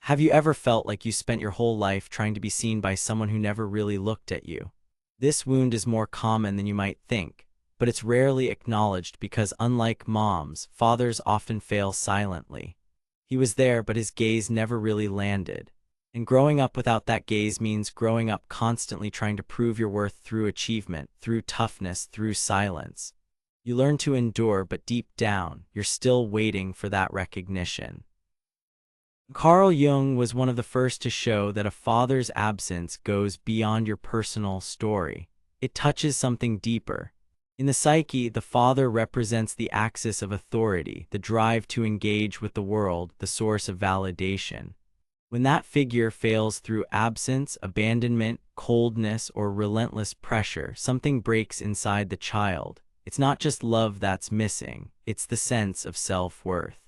Have you ever felt like you spent your whole life trying to be seen by someone who never really looked at you? This wound is more common than you might think, but it's rarely acknowledged because unlike moms, fathers often fail silently. He was there, but his gaze never really landed. And growing up without that gaze means growing up constantly trying to prove your worth through achievement, through toughness, through silence. You learn to endure, but deep down, you're still waiting for that recognition. Carl Jung was one of the first to show that a father's absence goes beyond your personal story. It touches something deeper. In the psyche, the father represents the axis of authority, the drive to engage with the world, the source of validation. When that figure fails through absence, abandonment, coldness, or relentless pressure, something breaks inside the child. It's not just love that's missing, it's the sense of self-worth.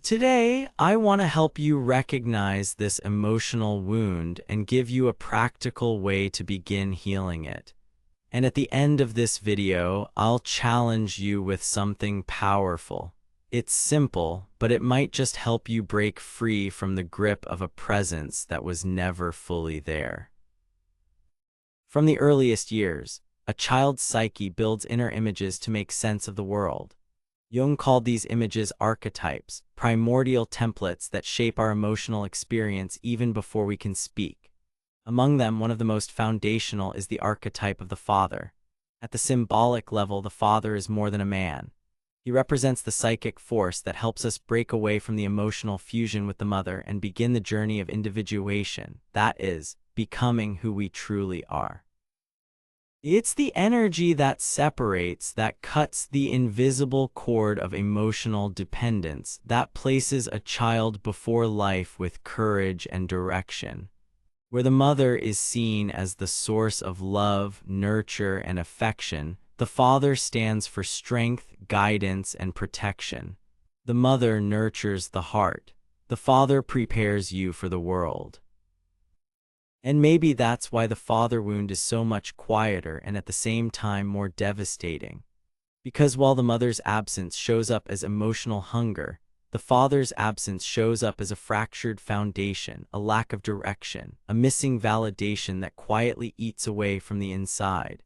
Today, I want to help you recognize this emotional wound and give you a practical way to begin healing it. And at the end of this video, I'll challenge you with something powerful. It's simple, but it might just help you break free from the grip of a presence that was never fully there. From the earliest years, a child's psyche builds inner images to make sense of the world. Jung called these images archetypes, primordial templates that shape our emotional experience even before we can speak. Among them, one of the most foundational is the archetype of the father. At the symbolic level, the father is more than a man. He represents the psychic force that helps us break away from the emotional fusion with the mother and begin the journey of individuation, that is, becoming who we truly are. It's the energy that separates, that cuts the invisible cord of emotional dependence, that places a child before life with courage and direction. Where the mother is seen as the source of love, nurture, and affection, the father stands for strength, guidance, and protection. The mother nurtures the heart. The father prepares you for the world. And maybe that's why the father wound is so much quieter and at the same time more devastating. Because while the mother's absence shows up as emotional hunger, the father's absence shows up as a fractured foundation, a lack of direction, a missing validation that quietly eats away from the inside.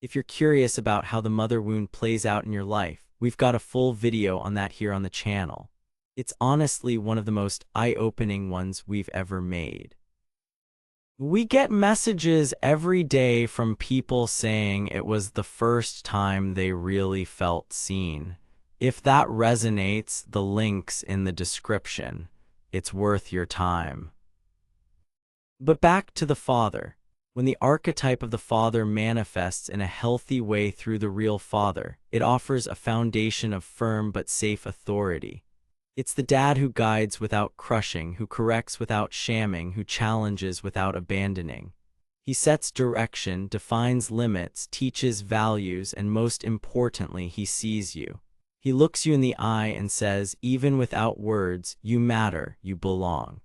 If you're curious about how the mother wound plays out in your life, we've got a full video on that here on the channel. It's honestly one of the most eye-opening ones we've ever made. We get messages every day from people saying it was the first time they really felt seen. If that resonates, the link's in the description. It's worth your time. But back to the father. When the archetype of the father manifests in a healthy way through the real father, it offers a foundation of firm but safe authority. It's the dad who guides without crushing, who corrects without shamming, who challenges without abandoning. He sets direction, defines limits, teaches values, and most importantly, he sees you. He looks you in the eye and says, even without words, you matter, you belong.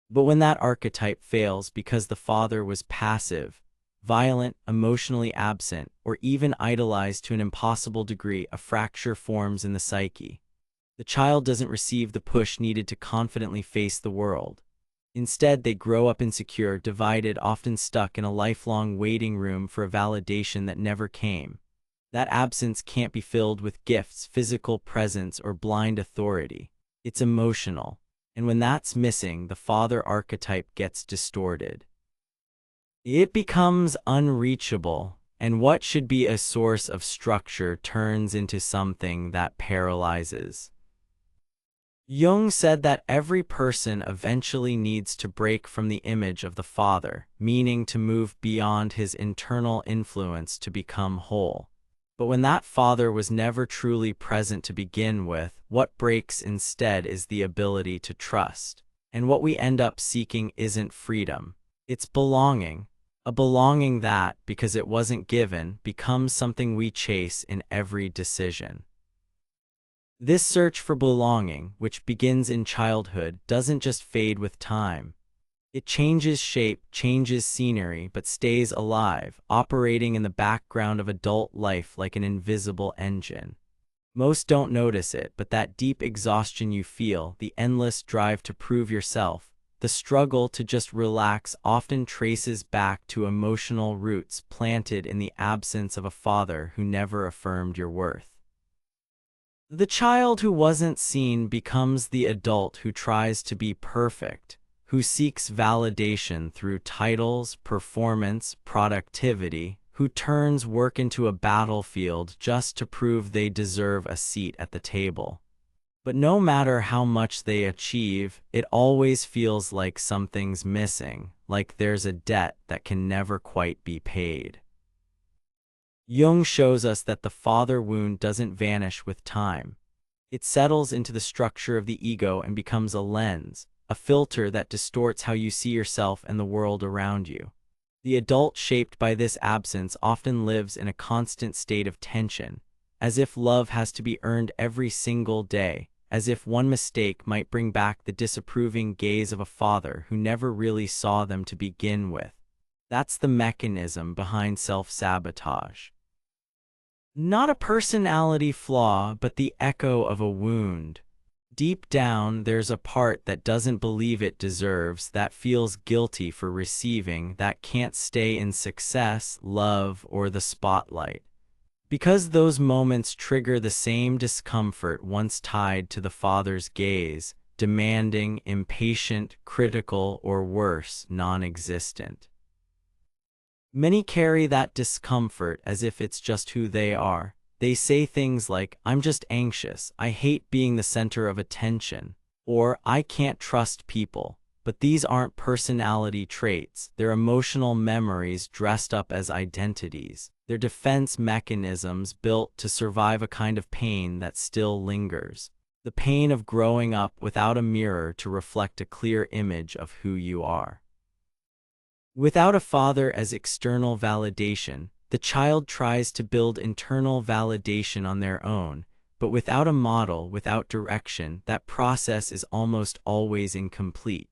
But when that archetype fails because the father was passive, violent, emotionally absent, or even idolized to an impossible degree, a fracture forms in the psyche. The child doesn't receive the push needed to confidently face the world. Instead, they grow up insecure, divided, often stuck in a lifelong waiting room for a validation that never came. That absence can't be filled with gifts, physical presence, or blind authority. It's emotional. And when that's missing, the father archetype gets distorted. It becomes unreachable, and what should be a source of structure turns into something that paralyzes. Jung said that every person eventually needs to break from the image of the father, meaning to move beyond his internal influence to become whole. But when that father was never truly present to begin with, what breaks instead is the ability to trust. And what we end up seeking isn't freedom, it's belonging. A belonging that, because it wasn't given, becomes something we chase in every decision. This search for belonging, which begins in childhood, doesn't just fade with time. It changes shape, changes scenery, but stays alive, operating in the background of adult life like an invisible engine. Most don't notice it, but that deep exhaustion you feel, the endless drive to prove yourself, the struggle to just relax often traces back to emotional roots planted in the absence of a father who never affirmed your worth. The child who wasn't seen becomes the adult who tries to be perfect, who seeks validation through titles, performance, productivity, who turns work into a battlefield just to prove they deserve a seat at the table. But no matter how much they achieve, it always feels like something's missing, like there's a debt that can never quite be paid. Jung shows us that the father wound doesn't vanish with time. It settles into the structure of the ego and becomes a lens, a filter that distorts how you see yourself and the world around you. The adult shaped by this absence often lives in a constant state of tension, as if love has to be earned every single day, as if one mistake might bring back the disapproving gaze of a father who never really saw them to begin with. That's the mechanism behind self-sabotage. Not a personality flaw, but the echo of a wound. Deep down, there's a part that doesn't believe it deserves, that feels guilty for receiving, that can't stay in success, love, or the spotlight. Because those moments trigger the same discomfort once tied to the father's gaze, demanding, impatient, critical, or worse, non-existent. Many carry that discomfort as if it's just who they are. They say things like, "I'm just anxious, I hate being the center of attention," or "I can't trust people." But these aren't personality traits, they're emotional memories dressed up as identities. They're defense mechanisms built to survive a kind of pain that still lingers. The pain of growing up without a mirror to reflect a clear image of who you are. Without a father as external validation, the child tries to build internal validation on their own, but without a model, without direction, that process is almost always incomplete.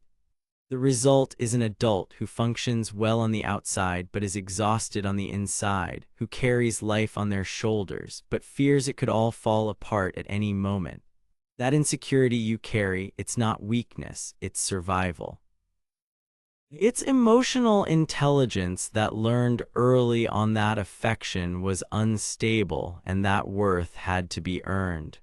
The result is an adult who functions well on the outside but is exhausted on the inside, who carries life on their shoulders but fears it could all fall apart at any moment. That insecurity you carry, it's not weakness, it's survival. It's emotional intelligence that learned early on that affection was unstable and that worth had to be earned.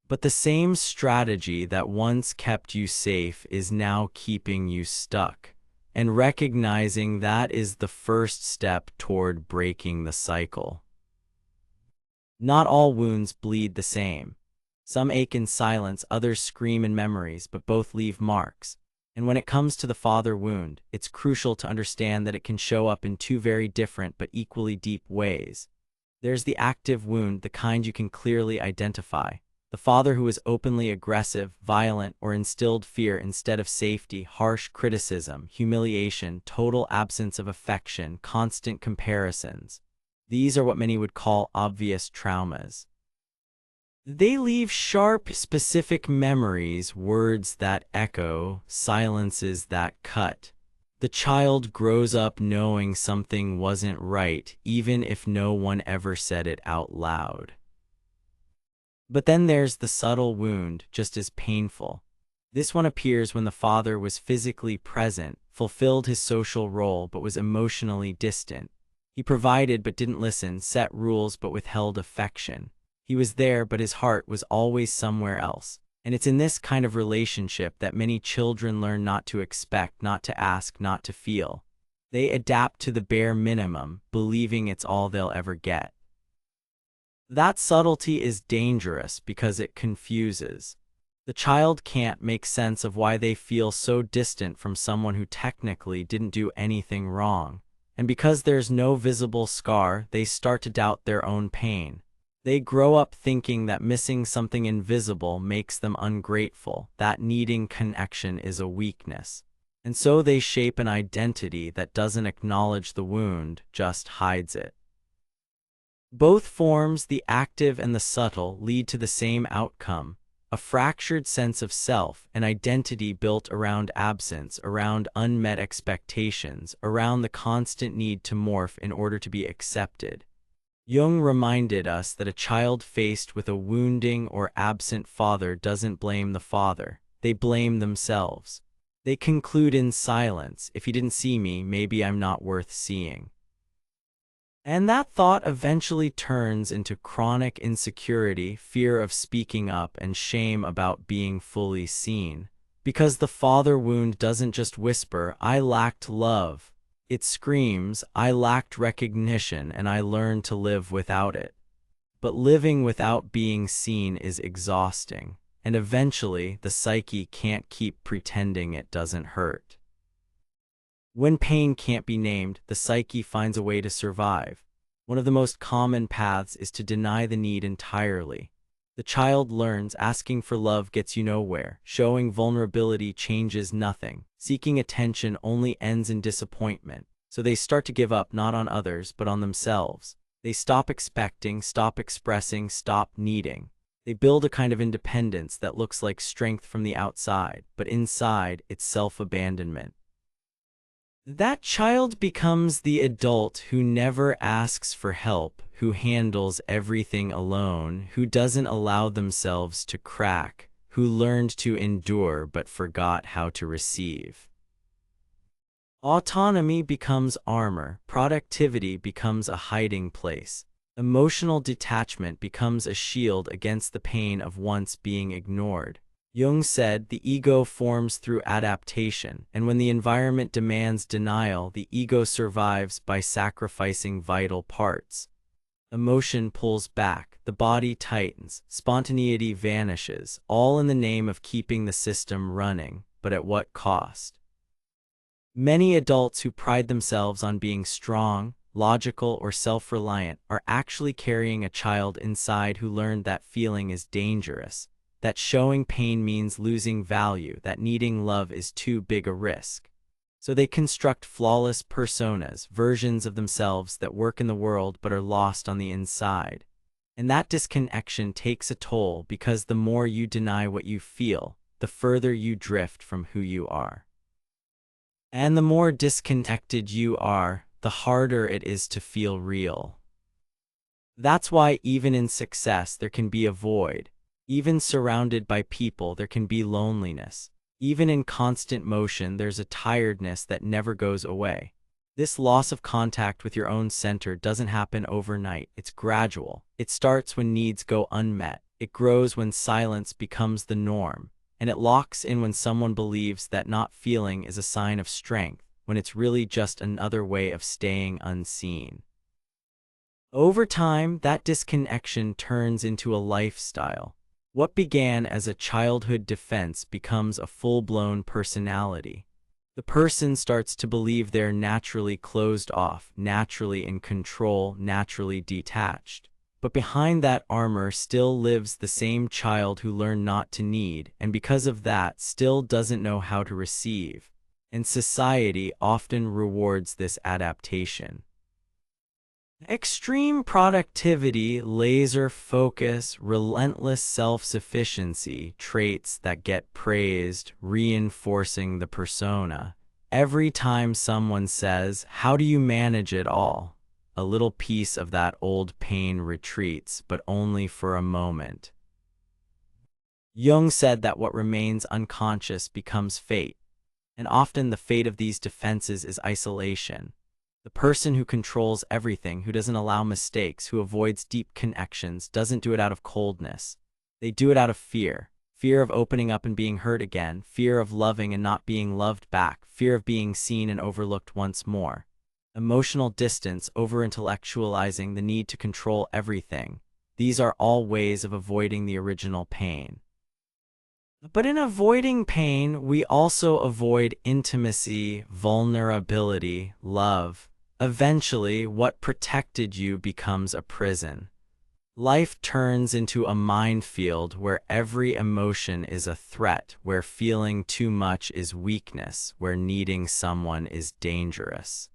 But the same strategy that once kept you safe is now keeping you stuck, and recognizing that is the first step toward breaking the cycle. Not all wounds bleed the same. Some ache in silence, others scream in memories, but both leave marks. And when it comes to the father wound, it's crucial to understand that it can show up in two very different but equally deep ways. There's the active wound, the kind you can clearly identify. The father who is openly aggressive, violent, or instilled fear instead of safety, harsh criticism, humiliation, total absence of affection, constant comparisons. These are what many would call obvious traumas. They leave sharp, specific memories, words that echo, silences that cut. The child grows up knowing something wasn't right, even if no one ever said it out loud. But then there's the subtle wound, just as painful. This one appears when the father was physically present, fulfilled his social role but was emotionally distant. He provided but didn't listen, set rules but withheld affection. He was there, but his heart was always somewhere else. And it's in this kind of relationship that many children learn not to expect, not to ask, not to feel. They adapt to the bare minimum, believing it's all they'll ever get. That subtlety is dangerous because it confuses. The child can't make sense of why they feel so distant from someone who technically didn't do anything wrong. And because there's no visible scar, they start to doubt their own pain. They grow up thinking that missing something invisible makes them ungrateful, that needing connection is a weakness. And so they shape an identity that doesn't acknowledge the wound, just hides it. Both forms, the active and the subtle, lead to the same outcome, a fractured sense of self, an identity built around absence, around unmet expectations, around the constant need to morph in order to be accepted. Jung reminded us that a child faced with a wounding or absent father doesn't blame the father, they blame themselves. They conclude in silence, if he didn't see me, maybe I'm not worth seeing. And that thought eventually turns into chronic insecurity, fear of speaking up, and shame about being fully seen. Because the father wound doesn't just whisper, I lacked love. It screams, I lacked recognition and I learned to live without it. But living without being seen is exhausting, and eventually the psyche can't keep pretending it doesn't hurt. When pain can't be named, the psyche finds a way to survive. One of the most common paths is to deny the need entirely. The child learns asking for love gets you nowhere, showing vulnerability changes nothing, seeking attention only ends in disappointment. So they start to give up not on others but on themselves. They stop expecting, stop expressing, stop needing. They build a kind of independence that looks like strength from the outside, but inside it's self-abandonment. That child becomes the adult who never asks for help, who handles everything alone, who doesn't allow themselves to crack, who learned to endure but forgot how to receive. Autonomy becomes armor, productivity becomes a hiding place, emotional detachment becomes a shield against the pain of once being ignored. Jung said the ego forms through adaptation, and when the environment demands denial, the ego survives by sacrificing vital parts. Emotion pulls back, the body tightens, spontaneity vanishes, all in the name of keeping the system running, but at what cost? Many adults who pride themselves on being strong, logical, or self-reliant are actually carrying a child inside who learned that feeling is dangerous, that showing pain means losing value, that needing love is too big a risk. So they construct flawless personas, versions of themselves that work in the world but are lost on the inside. And that disconnection takes a toll because the more you deny what you feel, the further you drift from who you are. And the more disconnected you are, the harder it is to feel real. That's why even in success there can be a void. Even surrounded by people, there can be loneliness. Even in constant motion, there's a tiredness that never goes away. This loss of contact with your own center doesn't happen overnight. It's gradual. It starts when needs go unmet. It grows when silence becomes the norm. And it locks in when someone believes that not feeling is a sign of strength, when it's really just another way of staying unseen. Over time, that disconnection turns into a lifestyle. What began as a childhood defense becomes a full-blown personality. The person starts to believe they're naturally closed off, naturally in control, naturally detached. But behind that armor still lives the same child who learned not to need, and because of that still doesn't know how to receive. And society often rewards this adaptation. Extreme productivity, laser focus, relentless self-sufficiency, traits that get praised, reinforcing the persona. Every time someone says, "How do you manage it all?" a little piece of that old pain retreats, but only for a moment. Jung said that what remains unconscious becomes fate, and often the fate of these defenses is isolation. The person who controls everything, who doesn't allow mistakes, who avoids deep connections, doesn't do it out of coldness. They do it out of fear. Fear of opening up and being hurt again, fear of loving and not being loved back, fear of being seen and overlooked once more. Emotional distance, over-intellectualizing the need to control everything. These are all ways of avoiding the original pain. But in avoiding pain, we also avoid intimacy, vulnerability, love. Eventually, what protected you becomes a prison. Life turns into a minefield where every emotion is a threat, where feeling too much is weakness, where needing someone is dangerous.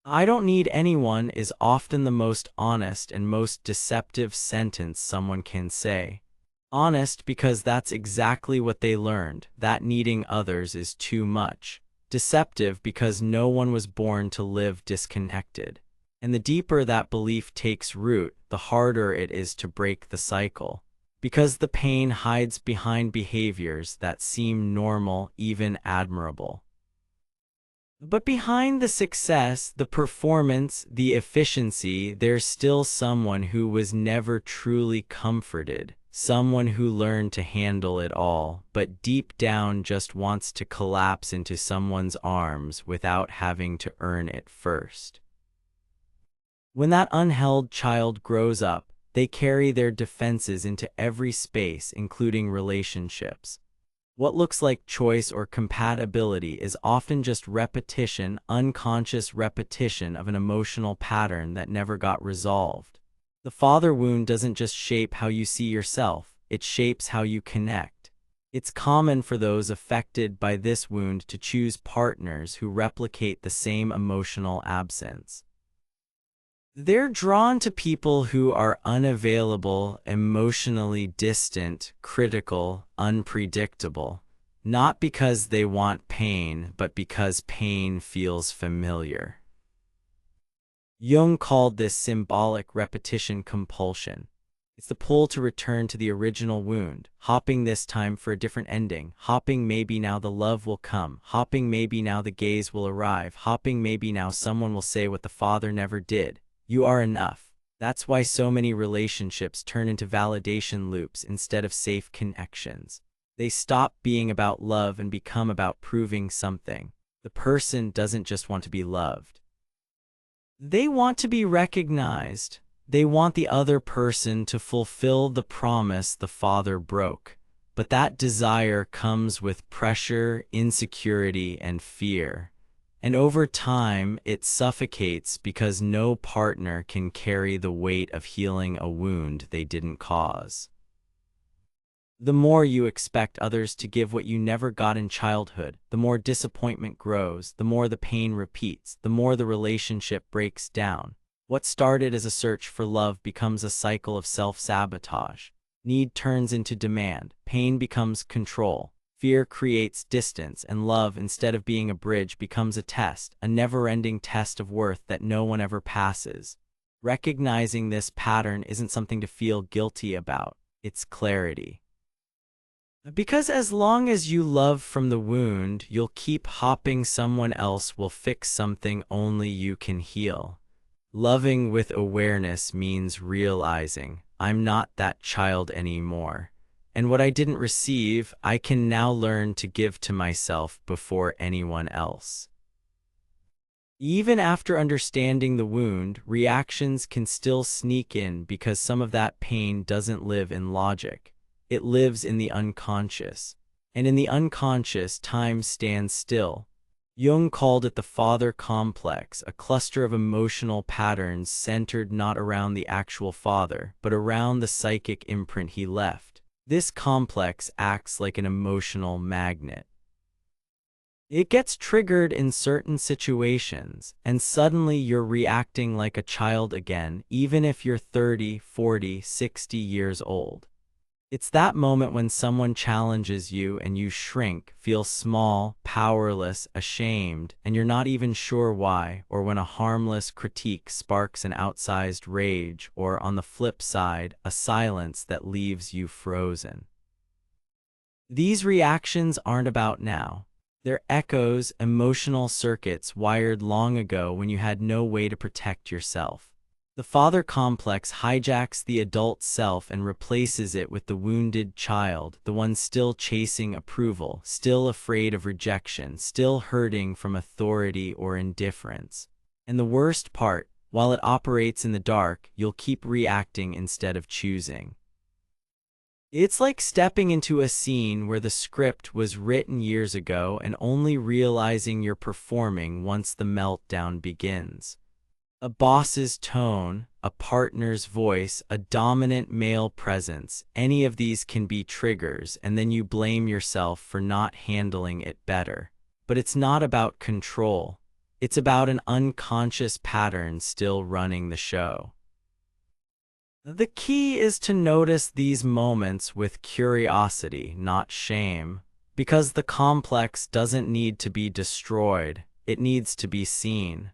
"I don't need anyone" is often the most honest and most deceptive sentence someone can say. Honest because that's exactly what they learned, that needing others is too much. Deceptive because no one was born to live disconnected. And the deeper that belief takes root, the harder it is to break the cycle. Because the pain hides behind behaviors that seem normal, even admirable. But behind the success, the performance, the efficiency, there's still someone who was never truly comforted, someone who learned to handle it all, but deep down just wants to collapse into someone's arms without having to earn it first. When that unheld child grows up, they carry their defenses into every space, including relationships. What looks like choice or compatibility is often just repetition, unconscious repetition of an emotional pattern that never got resolved. The father wound doesn't just shape how you see yourself, it shapes how you connect. It's common for those affected by this wound to choose partners who replicate the same emotional absence. They're drawn to people who are unavailable, emotionally distant, critical, unpredictable, not because they want pain, but because pain feels familiar. Jung called this symbolic repetition compulsion. It's the pull to return to the original wound, hopping this time for a different ending, hopping maybe now the love will come, hopping maybe now the gaze will arrive, hopping maybe now someone will say what the father never did. You are enough. That's why so many relationships turn into validation loops instead of safe connections. They stop being about love and become about proving something. The person doesn't just want to be loved. They want to be recognized. They want the other person to fulfill the promise the father broke. But that desire comes with pressure, insecurity, and fear. And over time, it suffocates because no partner can carry the weight of healing a wound they didn't cause. The more you expect others to give what you never got in childhood, the more disappointment grows, the more the pain repeats, the more the relationship breaks down. What started as a search for love becomes a cycle of self-sabotage. Need turns into demand, pain becomes control. Fear creates distance, and love, instead of being a bridge, becomes a test, a never-ending test of worth that no one ever passes. Recognizing this pattern isn't something to feel guilty about, it's clarity. Because as long as you love from the wound, you'll keep hopping someone else will fix something only you can heal. Loving with awareness means realizing, I'm not that child anymore. And what I didn't receive, I can now learn to give to myself before anyone else. Even after understanding the wound, reactions can still sneak in because some of that pain doesn't live in logic. It lives in the unconscious. And in the unconscious, time stands still. Jung called it the father complex, a cluster of emotional patterns centered not around the actual father, but around the psychic imprint he left. This complex acts like an emotional magnet. It gets triggered in certain situations, and suddenly you're reacting like a child again, even if you're 30, 40, 60 years old. It's that moment when someone challenges you and you shrink, feel small, powerless, ashamed, and you're not even sure why, or when a harmless critique sparks an outsized rage, or on the flip side, a silence that leaves you frozen. These reactions aren't about now. They're echoes, emotional circuits wired long ago when you had no way to protect yourself. The father complex hijacks the adult self and replaces it with the wounded child, the one still chasing approval, still afraid of rejection, still hurting from authority or indifference. And the worst part, while it operates in the dark, you'll keep reacting instead of choosing. It's like stepping into a scene where the script was written years ago and only realizing you're performing once the meltdown begins. A boss's tone, a partner's voice, a dominant male presence, any of these can be triggers, and then you blame yourself for not handling it better. But it's not about control. It's about an unconscious pattern still running the show. The key is to notice these moments with curiosity, not shame, because the complex doesn't need to be destroyed, it needs to be seen.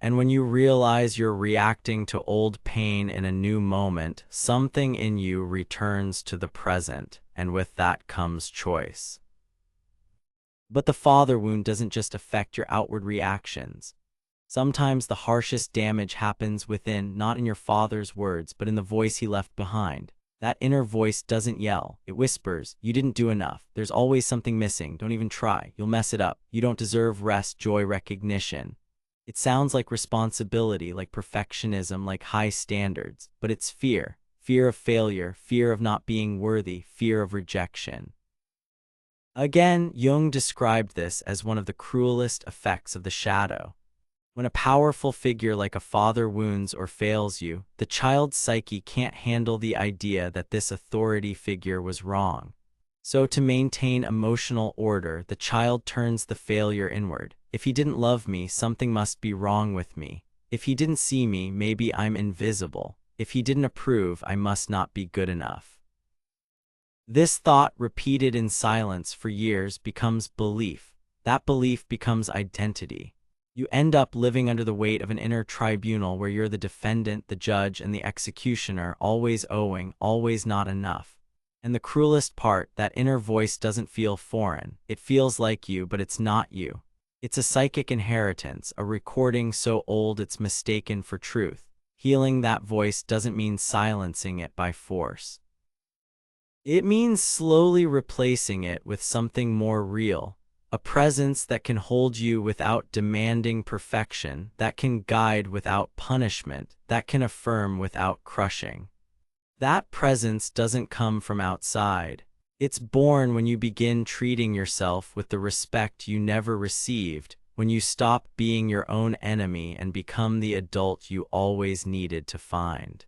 And when you realize you're reacting to old pain in a new moment, something in you returns to the present, and with that comes choice. But the father wound doesn't just affect your outward reactions. Sometimes the harshest damage happens within, not in your father's words, but in the voice he left behind. That inner voice doesn't yell. It whispers, "You didn't do enough. There's always something missing. Don't even try. You'll mess it up. You don't deserve rest, joy, recognition." It sounds like responsibility, like perfectionism, like high standards, but it's fear. Fear of failure, fear of not being worthy, fear of rejection. Again, Jung described this as one of the cruelest effects of the shadow. When a powerful figure like a father wounds or fails you, the child's psyche can't handle the idea that this authority figure was wrong. So to maintain emotional order, the child turns the failure inward. If he didn't love me, something must be wrong with me. If he didn't see me, maybe I'm invisible. If he didn't approve, I must not be good enough. This thought, repeated in silence for years, becomes belief. That belief becomes identity. You end up living under the weight of an inner tribunal where you're the defendant, the judge, and the executioner, always owing, always not enough. And the cruelest part, that inner voice doesn't feel foreign. It feels like you, but it's not you. It's a psychic inheritance, a recording so old it's mistaken for truth. Healing that voice doesn't mean silencing it by force. It means slowly replacing it with something more real. A presence that can hold you without demanding perfection, that can guide without punishment, that can affirm without crushing. That presence doesn't come from outside. It's born when you begin treating yourself with the respect you never received, when you stop being your own enemy and become the adult you always needed to find.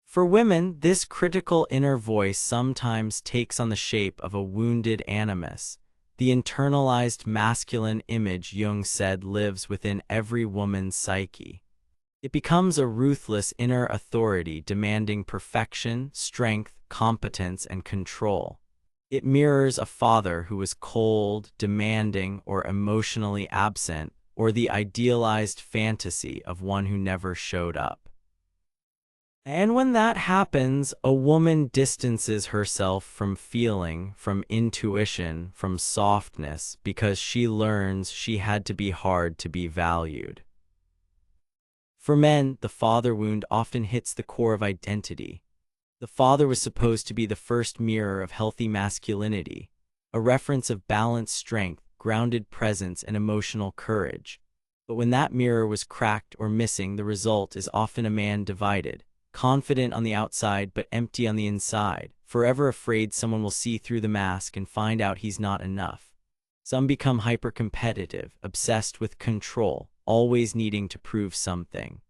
For women, this critical inner voice sometimes takes on the shape of a wounded animus. The internalized masculine image Jung said lives within every woman's psyche. It becomes a ruthless inner authority demanding perfection, strength, competence, and control. It mirrors a father who is cold, demanding, or emotionally absent, or the idealized fantasy of one who never showed up. And when that happens, a woman distances herself from feeling, from intuition, from softness, because she learns she had to be hard to be valued. For men, the father wound often hits the core of identity. The father was supposed to be the first mirror of healthy masculinity, a reference of balanced strength, grounded presence, and emotional courage. But when that mirror was cracked or missing, the result is often a man divided. Confident on the outside but empty on the inside, forever afraid someone will see through the mask and find out he's not enough. Some become hyper-competitive, obsessed with control, always needing to prove something.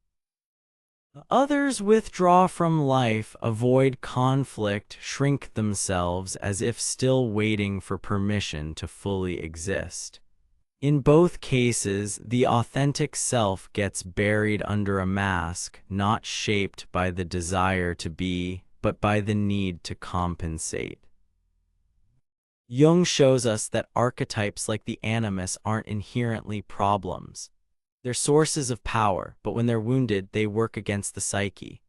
Others withdraw from life, avoid conflict, shrink themselves as if still waiting for permission to fully exist. In both cases, the authentic self gets buried under a mask, not shaped by the desire to be, but by the need to compensate. Jung shows us that archetypes like the animus aren't inherently problems. They're sources of power, but when they're wounded, they work against the psyche.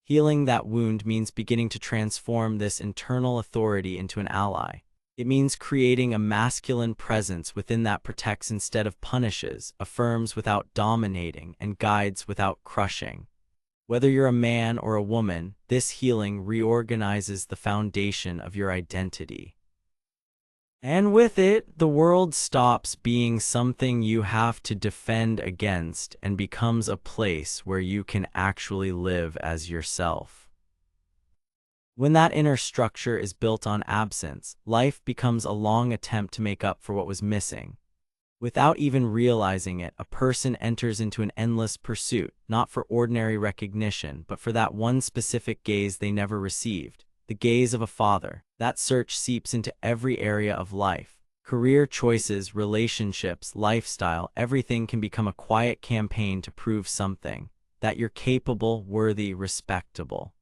Healing that wound means beginning to transform this internal authority into an ally. It means creating a masculine presence within that protects instead of punishes, affirms without dominating, and guides without crushing. Whether you're a man or a woman, this healing reorganizes the foundation of your identity. And with it, the world stops being something you have to defend against and becomes a place where you can actually live as yourself. When that inner structure is built on absence, life becomes a long attempt to make up for what was missing. Without even realizing it, a person enters into an endless pursuit, not for ordinary recognition, but for that one specific gaze they never received, the gaze of a father. That search seeps into every area of life. Career choices, relationships, lifestyle, everything can become a quiet campaign to prove something, that you're capable, worthy, respectable.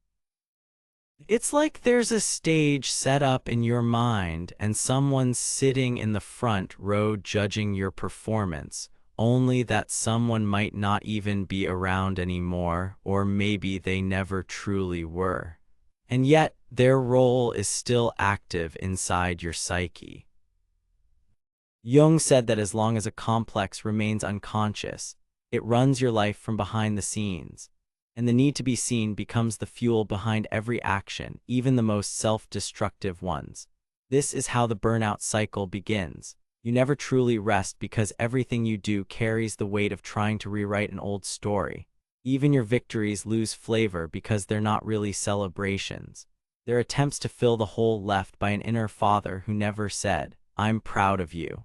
It's like there's a stage set up in your mind and someone's sitting in the front row judging your performance, only that someone might not even be around anymore, or maybe they never truly were. And yet, their role is still active inside your psyche. Jung said that as long as a complex remains unconscious, it runs your life from behind the scenes, and the need to be seen becomes the fuel behind every action, even the most self-destructive ones. This is how the burnout cycle begins. You never truly rest because everything you do carries the weight of trying to rewrite an old story. Even your victories lose flavor because they're not really celebrations. They're attempts to fill the hole left by an inner father who never said, "I'm proud of you."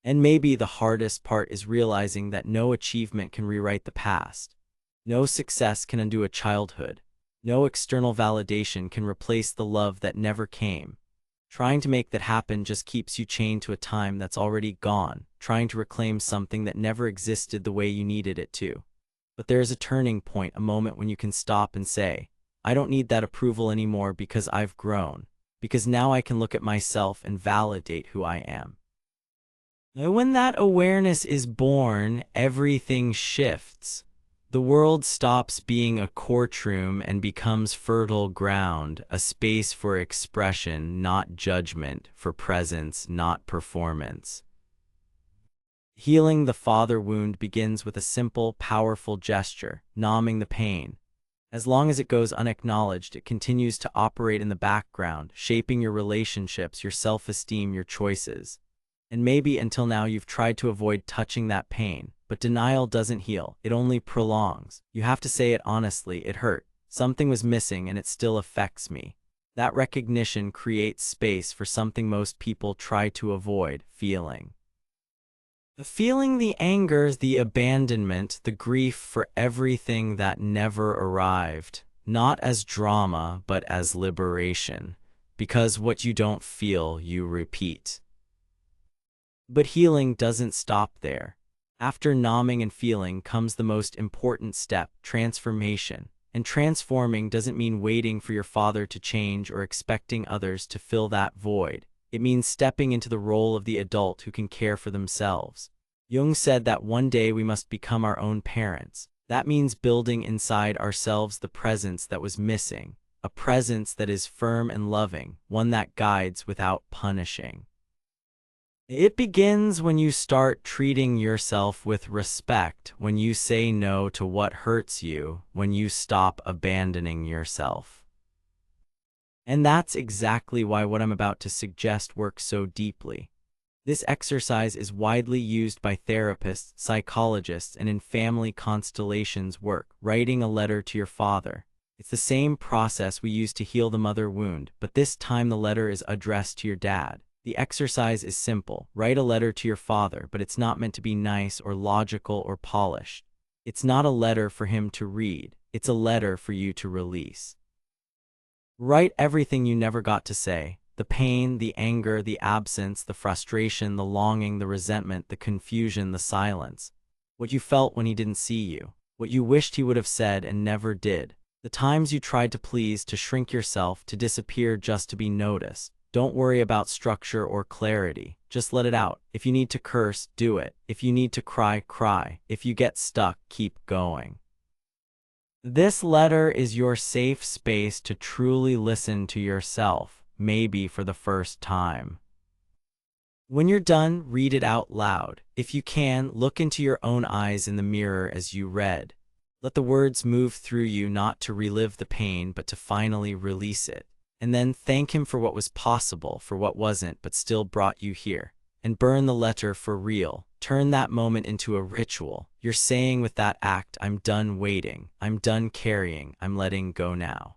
And maybe the hardest part is realizing that no achievement can rewrite the past. No success can undo a childhood. No external validation can replace the love that never came. Trying to make that happen just keeps you chained to a time that's already gone, trying to reclaim something that never existed the way you needed it to. But there is a turning point, a moment when you can stop and say, I don't need that approval anymore because I've grown, because now I can look at myself and validate who I am. Now, when that awareness is born, everything shifts. The world stops being a courtroom and becomes fertile ground, a space for expression, not judgment, for presence, not performance. Healing the father wound begins with a simple, powerful gesture, numbing the pain. As long as it goes unacknowledged, it continues to operate in the background, shaping your relationships, your self-esteem, your choices. And maybe until now you've tried to avoid touching that pain, but denial doesn't heal, it only prolongs. You have to say it honestly, it hurt. Something was missing and it still affects me. That recognition creates space for something most people try to avoid, feeling. Feeling the anger, the abandonment, the grief for everything that never arrived, not as drama, but as liberation. Because what you don't feel, you repeat. But healing doesn't stop there. After numbing and feeling comes the most important step, transformation. And transforming doesn't mean waiting for your father to change or expecting others to fill that void. It means stepping into the role of the adult who can care for themselves. Jung said that one day we must become our own parents. That means building inside ourselves the presence that was missing, a presence that is firm and loving, one that guides without punishing. It begins when you start treating yourself with respect, when you say no to what hurts you, when you stop abandoning yourself. And that's exactly why what I'm about to suggest works so deeply. This exercise is widely used by therapists, psychologists, and in family constellations work, writing a letter to your father. It's the same process we use to heal the mother wound, but this time the letter is addressed to your dad. The exercise is simple. Write a letter to your father, but it's not meant to be nice or logical or polished. It's not a letter for him to read. It's a letter for you to release. Write everything you never got to say. The pain, the anger, the absence, the frustration, the longing, the resentment, the confusion, the silence. What you felt when he didn't see you. What you wished he would have said and never did. The times you tried to please, to shrink yourself, to disappear just to be noticed. Don't worry about structure or clarity. Just let it out. If you need to curse, do it. If you need to cry, cry. If you get stuck, keep going. This letter is your safe space to truly listen to yourself, maybe for the first time. When you're done, read it out loud. If you can, look into your own eyes in the mirror as you read. Let the words move through you, not to relive the pain, but to finally release it. And then thank him for what was possible, for what wasn't, but still brought you here. And burn the letter for real. Turn that moment into a ritual. You're saying with that act, I'm done waiting. I'm done carrying. I'm letting go now.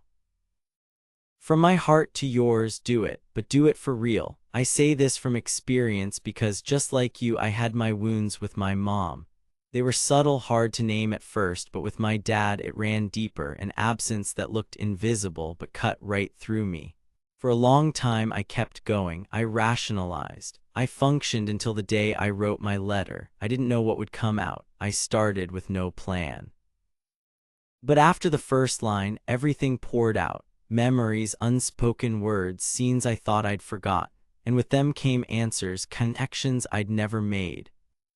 From my heart to yours, do it, but do it for real. I say this from experience because just like you, I had my wounds with my mom. They were subtle, hard to name at first, but with my dad it ran deeper, an absence that looked invisible but cut right through me. For a long time I kept going, I rationalized. I functioned until the day I wrote my letter. I didn't know what would come out. I started with no plan. But after the first line, everything poured out. Memories, unspoken words, scenes I thought I'd forgot. And with them came answers, connections I'd never made.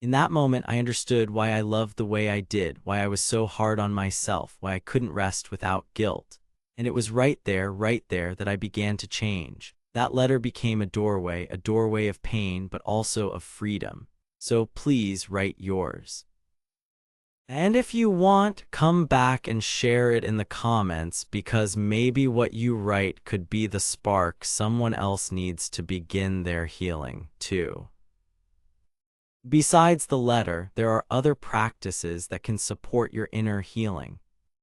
In that moment, I understood why I loved the way I did, why I was so hard on myself, why I couldn't rest without guilt. And it was right there, that I began to change. That letter became a doorway of pain, but also of freedom. So please write yours. And if you want, come back and share it in the comments, because maybe what you write could be the spark someone else needs to begin their healing, too. Besides the letter, there are other practices that can support your inner healing.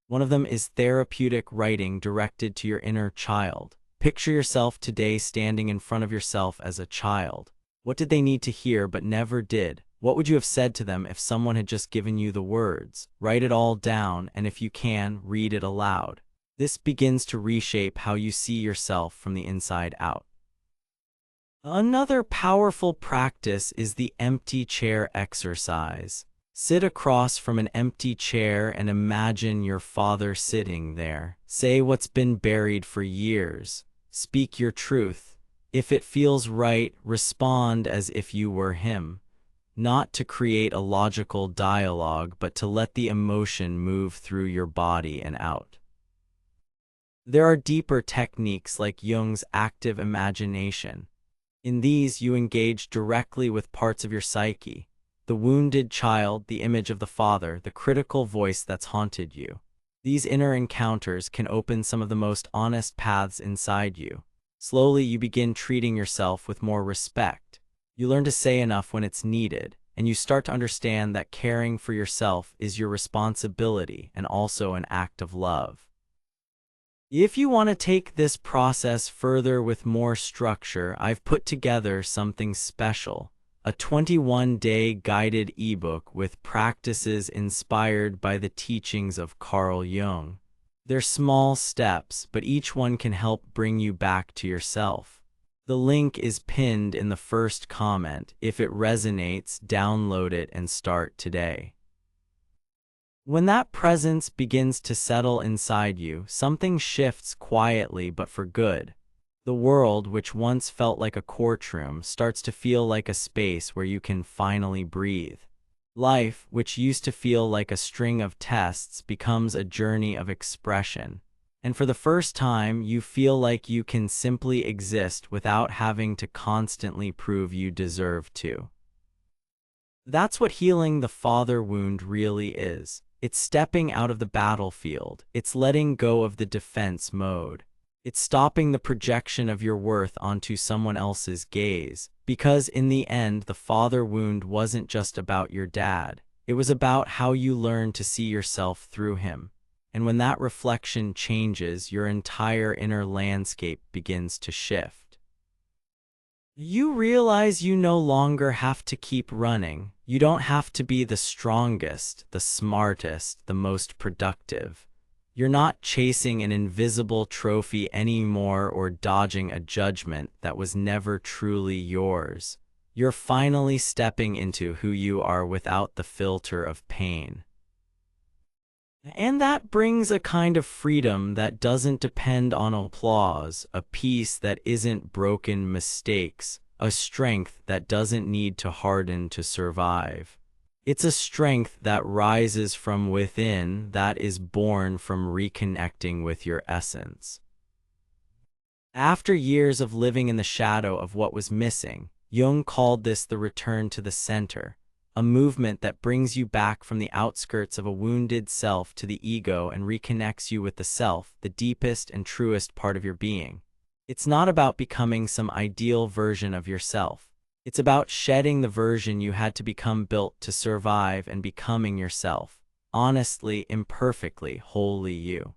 One of them is therapeutic writing directed to your inner child. Picture yourself today standing in front of yourself as a child. What did they need to hear but never did? What would you have said to them if someone had just given you the words? Write it all down, and if you can, read it aloud. This begins to reshape how you see yourself from the inside out. Another powerful practice is the empty chair exercise. Sit across from an empty chair and imagine your father sitting there. Say what's been buried for years. Speak your truth. If it feels right, respond as if you were him. Not to create a logical dialogue, but to let the emotion move through your body and out. There are deeper techniques like Jung's active imagination. In these, you engage directly with parts of your psyche. The wounded child, the image of the father, the critical voice that's haunted you. These inner encounters can open some of the most honest paths inside you. Slowly, you begin treating yourself with more respect. You learn to say enough when it's needed, and you start to understand that caring for yourself is your responsibility and also an act of love. If you want to take this process further with more structure, I've put together something special. A 21-day guided ebook with practices inspired by the teachings of Carl Jung. They're small steps, but each one can help bring you back to yourself. The link is pinned in the first comment. If it resonates, download it and start today. When that presence begins to settle inside you, something shifts quietly but for good. The world, which once felt like a courtroom, starts to feel like a space where you can finally breathe. Life, which used to feel like a string of tests, becomes a journey of expression. And for the first time, you feel like you can simply exist without having to constantly prove you deserve to. That's what healing the father wound really is. It's stepping out of the battlefield. It's letting go of the defense mode. It's stopping the projection of your worth onto someone else's gaze. Because in the end, the father wound wasn't just about your dad. It was about how you learned to see yourself through him. And when that reflection changes, your entire inner landscape begins to shift. You realize you no longer have to keep running. You don't have to be the strongest, the smartest, the most productive. You're not chasing an invisible trophy anymore or dodging a judgment that was never truly yours. You're finally stepping into who you are without the filter of pain. And that brings a kind of freedom that doesn't depend on applause, a peace that isn't broken mistakes, a strength that doesn't need to harden to survive. It's a strength that rises from within, that is born from reconnecting with your essence. After years of living in the shadow of what was missing, Jung called this the return to the center, a movement that brings you back from the outskirts of a wounded self to the ego and reconnects you with the self, the deepest and truest part of your being. It's not about becoming some ideal version of yourself. It's about shedding the version you had to become built to survive and becoming yourself, honestly, imperfectly, wholly you.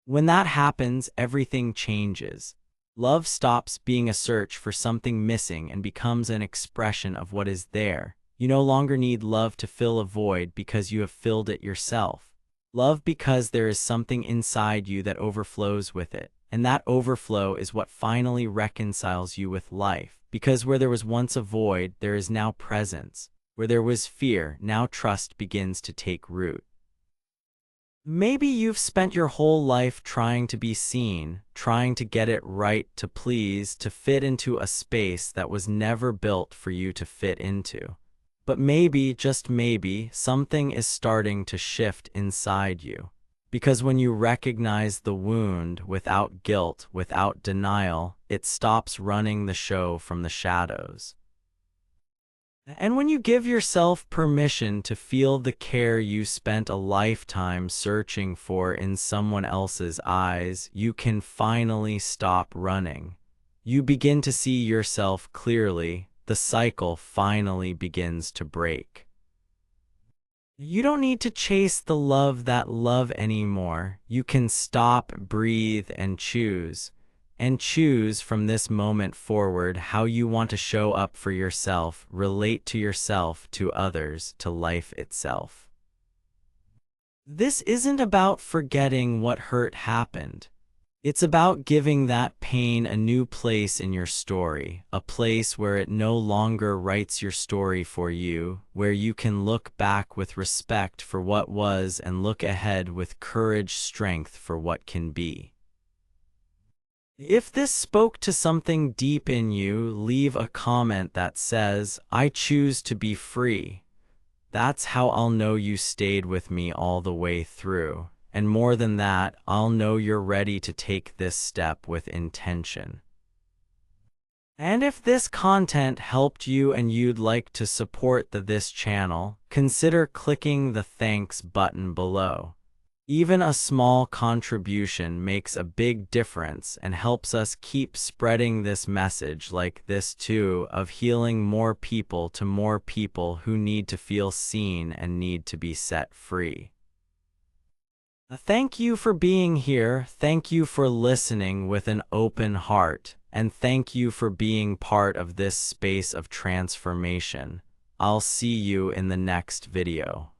When that happens, everything changes. Love stops being a search for something missing and becomes an expression of what is there. You no longer need love to fill a void because you have filled it yourself. Love because there is something inside you that overflows with it, and that overflow is what finally reconciles you with life. Because where there was once a void, there is now presence. Where there was fear, now trust begins to take root. Maybe you've spent your whole life trying to be seen, trying to get it right, to please, to fit into a space that was never built for you to fit into. But maybe, just maybe, something is starting to shift inside you. Because when you recognize the wound without guilt, without denial, it stops running the show from the shadows. And when you give yourself permission to feel the care you spent a lifetime searching for in someone else's eyes, you can finally stop running. You begin to see yourself clearly. The cycle finally begins to break. You don't need to chase the love anymore. You can stop, breathe, and choose. And choose from this moment forward how you want to show up for yourself, relate to yourself, to others, to life itself. This isn't about forgetting what hurt happened. It's about giving that pain a new place in your story, a place where it no longer writes your story for you, where you can look back with respect for what was and look ahead with courage, strength for what can be. If this spoke to something deep in you, leave a comment that says, "I choose to be free." That's how I'll know you stayed with me all the way through. And more than that, I'll know you're ready to take this step with intention. And if this content helped you and you'd like to support this channel, consider clicking the thanks button below. Even a small contribution makes a big difference and helps us keep spreading this message like this too, of healing more people to more people who need to feel seen and need to be set free. Thank you for being here, thank you for listening with an open heart, and thank you for being part of this space of transformation. I'll see you in the next video.